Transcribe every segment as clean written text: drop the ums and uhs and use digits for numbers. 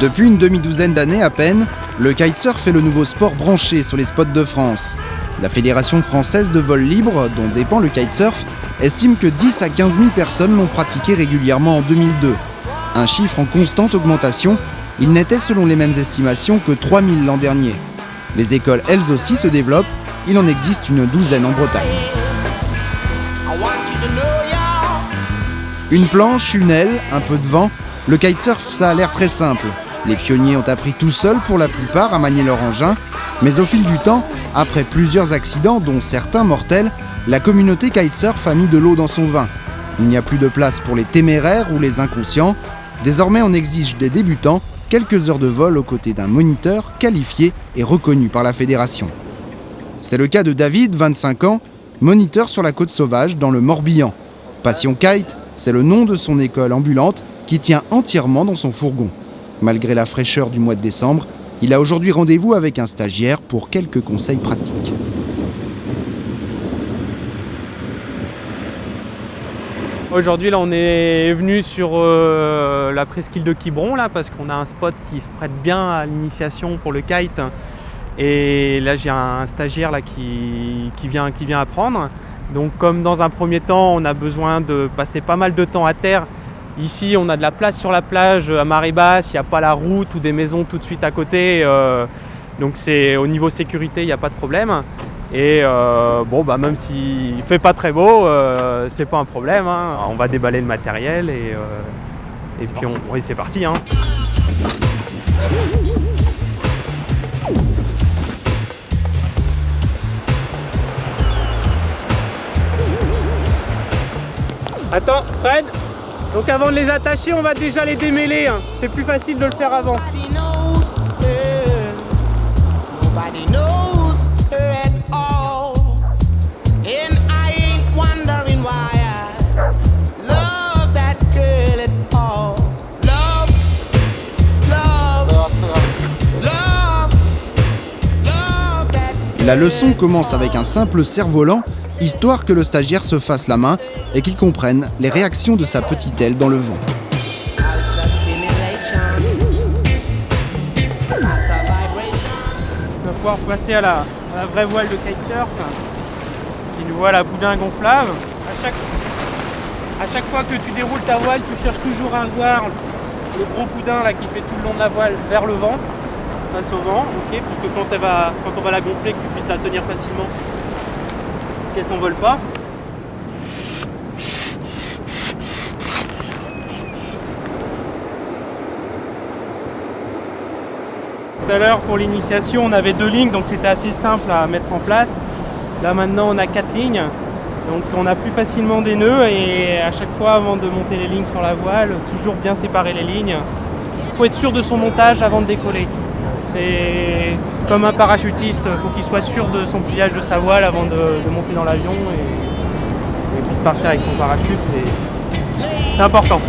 Depuis une demi-douzaine d'années à peine, le kitesurf est le nouveau sport branché sur les spots de France. La Fédération française de vol libre, dont dépend le kitesurf, estime que 10 à 15 000 personnes l'ont pratiqué régulièrement en 2002. Un chiffre en constante augmentation, il n'était selon les mêmes estimations que 3 000 l'an dernier. Les écoles, elles aussi, se développent, il en existe une douzaine en Bretagne. Une planche, une aile, un peu de vent, le kitesurf ça a l'air très simple. Les pionniers ont appris tout seuls pour la plupart à manier leur engin, mais au fil du temps, après plusieurs accidents dont certains mortels, la communauté kitesurf a mis de l'eau dans son vin. Il n'y a plus de place pour les téméraires ou les inconscients. Désormais on exige des débutants quelques heures de vol aux côtés d'un moniteur qualifié et reconnu par la fédération. C'est le cas de David, 25 ans, moniteur sur la côte sauvage dans le Morbihan. Passion Kite, c'est le nom de son école ambulante qui tient entièrement dans son fourgon. Malgré la fraîcheur du mois de décembre, il a aujourd'hui rendez-vous avec un stagiaire pour quelques conseils pratiques. Aujourd'hui, là, on est venu sur la presqu'île de Quiberon, là, parce qu'on a un spot qui se prête bien à l'initiation pour le kite. Et là, j'ai un stagiaire là, qui vient apprendre. Donc, comme dans un premier temps, on a besoin de passer pas mal de temps à terre. Ici, on a de la place sur la plage à marée basse, il n'y a pas la route ou des maisons tout de suite à côté. Donc, au niveau sécurité, il n'y a pas de problème. Et même s'il ne fait pas très beau, c'est pas un problème. Hein. On va déballer le matériel et puis c'est parti. Hein. Attends, Fred. Donc avant de les attacher, on va déjà les démêler. Hein. C'est plus facile de le faire avant. La leçon commence avec un simple cerf-volant, histoire que le stagiaire se fasse la main et qu'il comprenne les réactions de sa petite aile dans le vent. On va pouvoir passer à la vraie voile de kitesurf, une voile à boudin gonflable. À chaque fois que tu déroules ta voile, tu cherches toujours à voir le gros boudin là, qui fait tout le long de la voile vers le vent, face au vent, pour que quand on va la gonfler, que tu puisses la tenir facilement, qu'elle s'envole pas. Tout à l'heure, pour l'initiation, on avait 2 lignes, donc c'était assez simple à mettre en place. Là maintenant, on a 4 lignes, donc on a plus facilement des nœuds et à chaque fois, avant de monter les lignes sur la voile, toujours bien séparer les lignes. Il faut être sûr de son montage avant de décoller. C'est comme un parachutiste, il faut qu'il soit sûr de son pliage de sa voile avant de monter dans l'avion et puis de partir avec son parachute, c'est important.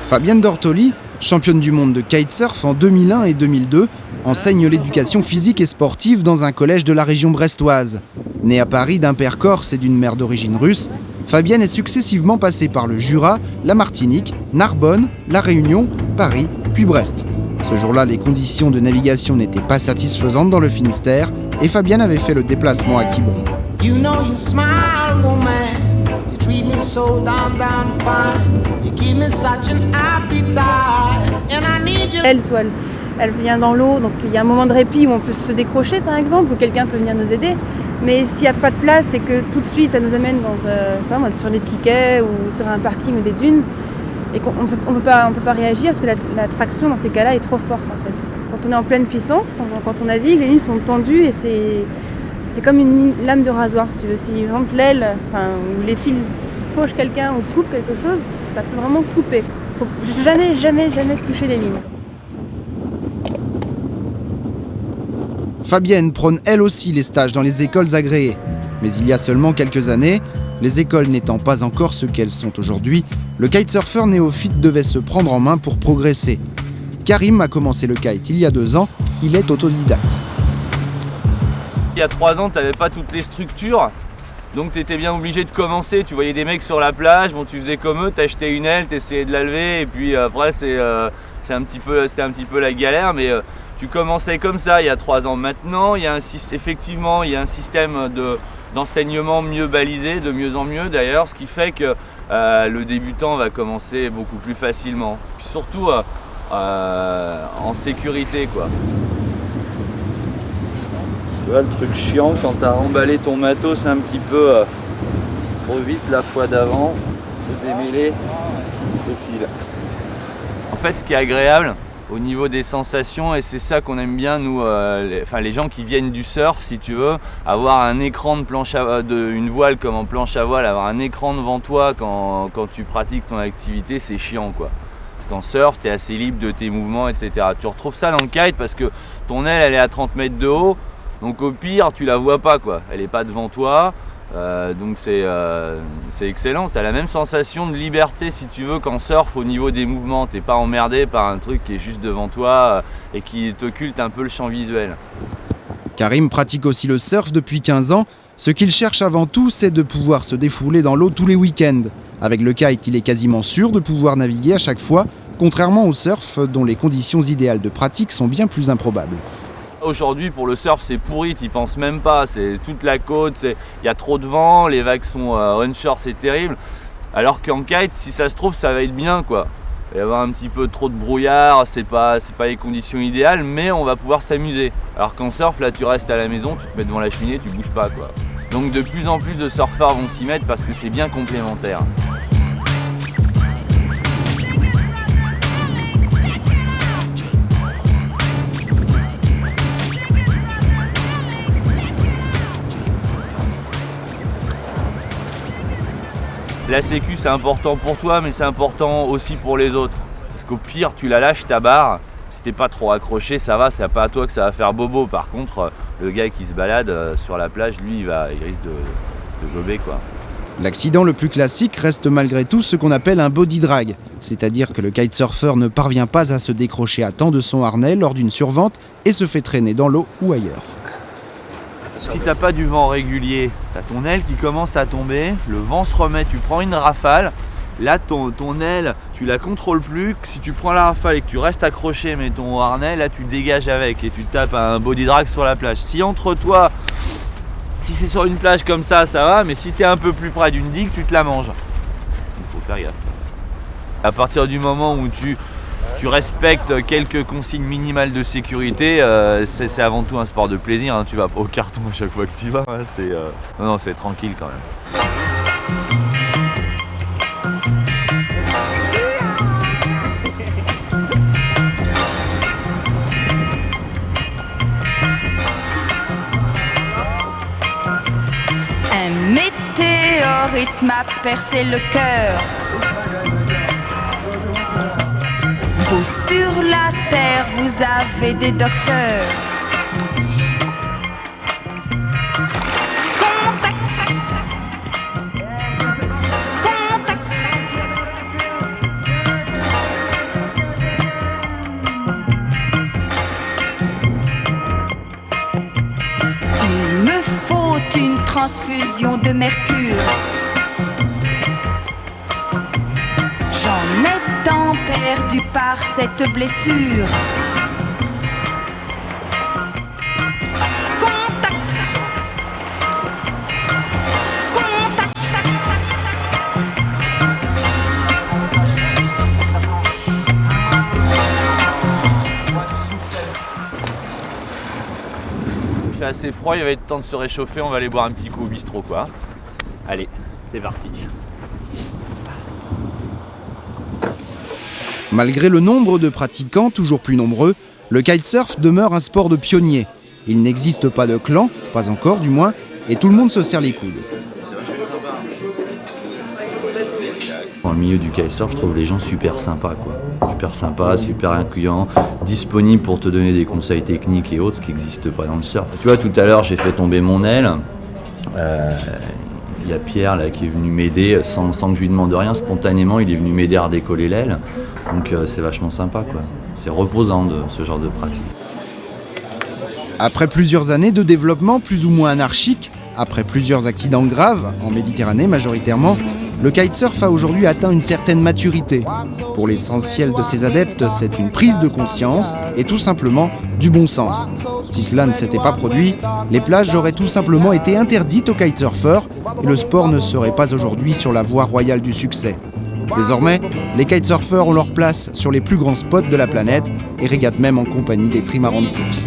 Fabienne Dortoli, championne du monde de kitesurf en 2001 et 2002, enseigne l'éducation physique et sportive dans un collège de la région brestoise. Née à Paris d'un père corse et d'une mère d'origine russe, Fabienne est successivement passée par le Jura, la Martinique, Narbonne, la Réunion, Paris, puis Brest. Ce jour-là, les conditions de navigation n'étaient pas satisfaisantes dans le Finistère et Fabienne avait fait le déplacement à Quiberon. You know you smile, woman. You treat me so damn fine. You give me such an appetite. And I need you. Elle vient dans l'eau, donc il y a un moment de répit où on peut se décrocher par exemple, où quelqu'un peut venir nous aider. Mais s'il n'y a pas de place, c'est que tout de suite ça nous amène sur les piquets ou sur un parking ou des dunes. Et qu'on peut pas réagir parce que la traction dans ces cas-là est trop forte en fait. Quand on est en pleine puissance, quand on navigue, les lignes sont tendues et c'est comme une lame de rasoir si tu veux. Si par exemple l'aile ou les fils fauchent quelqu'un ou coupent quelque chose, ça peut vraiment couper. Faut jamais toucher les lignes. Fabienne prône elle aussi les stages dans les écoles agréées. Mais il y a seulement quelques années, les écoles n'étant pas encore ce qu'elles sont aujourd'hui, le kitesurfer néophyte devait se prendre en main pour progresser. Karim a commencé le kite il y a 2 ans, il est autodidacte. Il y a 3 ans, tu n'avais pas toutes les structures, donc tu étais bien obligé de commencer. Tu voyais des mecs sur la plage, bon, tu faisais comme eux, tu achetais une aile, tu essayais de la lever, et puis après c'était un petit peu la galère, mais tu commençais comme ça il y a 3 ans. Maintenant, il y a effectivement un système d'enseignement mieux balisé, de mieux en mieux d'ailleurs, ce qui fait que le débutant va commencer beaucoup plus facilement. Puis surtout en sécurité, quoi. Tu vois, le truc chiant quand tu as emballé ton matos un petit peu trop vite la fois d'avant, de démêler le fil. En fait, ce qui est agréable au niveau des sensations, et c'est ça qu'on aime bien nous, les gens qui viennent du surf, si tu veux, avoir un écran de planche une voile comme en planche à voile, avoir un écran devant toi quand tu pratiques ton activité, c'est chiant, quoi. Parce qu'en surf, tu es assez libre de tes mouvements, etc. Tu retrouves ça dans le kite parce que ton aile, elle est à 30 mètres de haut. Donc au pire, tu la vois pas, quoi. Elle n'est pas devant toi, donc c'est excellent. Tu as la même sensation de liberté, si tu veux, qu'en surf au niveau des mouvements. Tu n'es pas emmerdé par un truc qui est juste devant toi et qui t'occulte un peu le champ visuel. Karim pratique aussi le surf depuis 15 ans. Ce qu'il cherche avant tout, c'est de pouvoir se défouler dans l'eau tous les week-ends. Avec le kite, il est quasiment sûr de pouvoir naviguer à chaque fois, contrairement au surf dont les conditions idéales de pratique sont bien plus improbables. Aujourd'hui, pour le surf, c'est pourri, t'y penses même pas. C'est toute la côte, il y a trop de vent, les vagues sont onshore, c'est terrible. Alors qu'en kite, si ça se trouve, ça va être bien, quoi. Il va y avoir un petit peu trop de brouillard, c'est pas les conditions idéales, mais on va pouvoir s'amuser. Alors qu'en surf, là, tu restes à la maison, tu te mets devant la cheminée, tu bouges pas, quoi. Donc de plus en plus de surfeurs vont s'y mettre parce que c'est bien complémentaire. La sécu, c'est important pour toi, mais c'est important aussi pour les autres. Parce qu'au pire, tu la lâches ta barre. Si t'es pas trop accroché, ça va, c'est pas à toi que ça va faire bobo. Par contre, le gars qui se balade sur la plage, lui, il risque de gober, quoi. L'accident le plus classique reste malgré tout ce qu'on appelle un body drag, c'est-à-dire que le kitesurfer ne parvient pas à se décrocher à temps de son harnais lors d'une survente et se fait traîner dans l'eau ou ailleurs. Si t'as pas du vent régulier, t'as ton aile qui commence à tomber, le vent se remet, tu prends une rafale, là ton aile, tu la contrôles plus. Si tu prends la rafale et que tu restes accroché, mais ton harnais, là tu dégages avec et tu tapes un body drag sur la plage. Si entre toi, si c'est sur une plage comme ça, ça va, mais si t'es un peu plus près d'une digue, tu te la manges. Il faut faire gaffe. À partir du moment où tu respectes quelques consignes minimales de sécurité, c'est avant tout un sport de plaisir, hein. Tu vas pas au carton à chaque fois que tu vas, hein. Non, c'est tranquille quand même. Un météorite m'a percé le cœur. Vous sur la terre, vous avez des docteurs. Il me faut une transfusion de mercure. J'en ai tant perdu par cette blessure. Contact. Contact. Il fait assez froid, il va être temps de se réchauffer, on va aller boire un petit coup au bistrot, quoi. Allez, c'est parti. Malgré le nombre de pratiquants toujours plus nombreux, le kitesurf demeure un sport de pionniers. Il n'existe pas de clan, pas encore du moins, et tout le monde se serre les coudes. Dans le milieu du kitesurf, je trouve les gens super sympas, quoi. super sympa, super accueillant, disponible pour te donner des conseils techniques et autres, ce qui n'existe pas dans le surf. Tu vois, tout à l'heure, j'ai fait tomber mon aile. Il y a Pierre là, qui est venu m'aider sans que je lui demande rien, spontanément il est venu m'aider à redécoller l'aile, donc c'est vachement sympa quoi. C'est reposant de ce genre de pratique. Après plusieurs années de développement plus ou moins anarchique, après plusieurs accidents graves, en Méditerranée majoritairement, le kitesurf a aujourd'hui atteint une certaine maturité. Pour l'essentiel de ses adeptes, c'est une prise de conscience et tout simplement du bon sens. Si cela ne s'était pas produit, les plages auraient tout simplement été interdites aux kitesurfers et le sport ne serait pas aujourd'hui sur la voie royale du succès. Désormais, les kitesurfers ont leur place sur les plus grands spots de la planète et régatent même en compagnie des trimarans de course.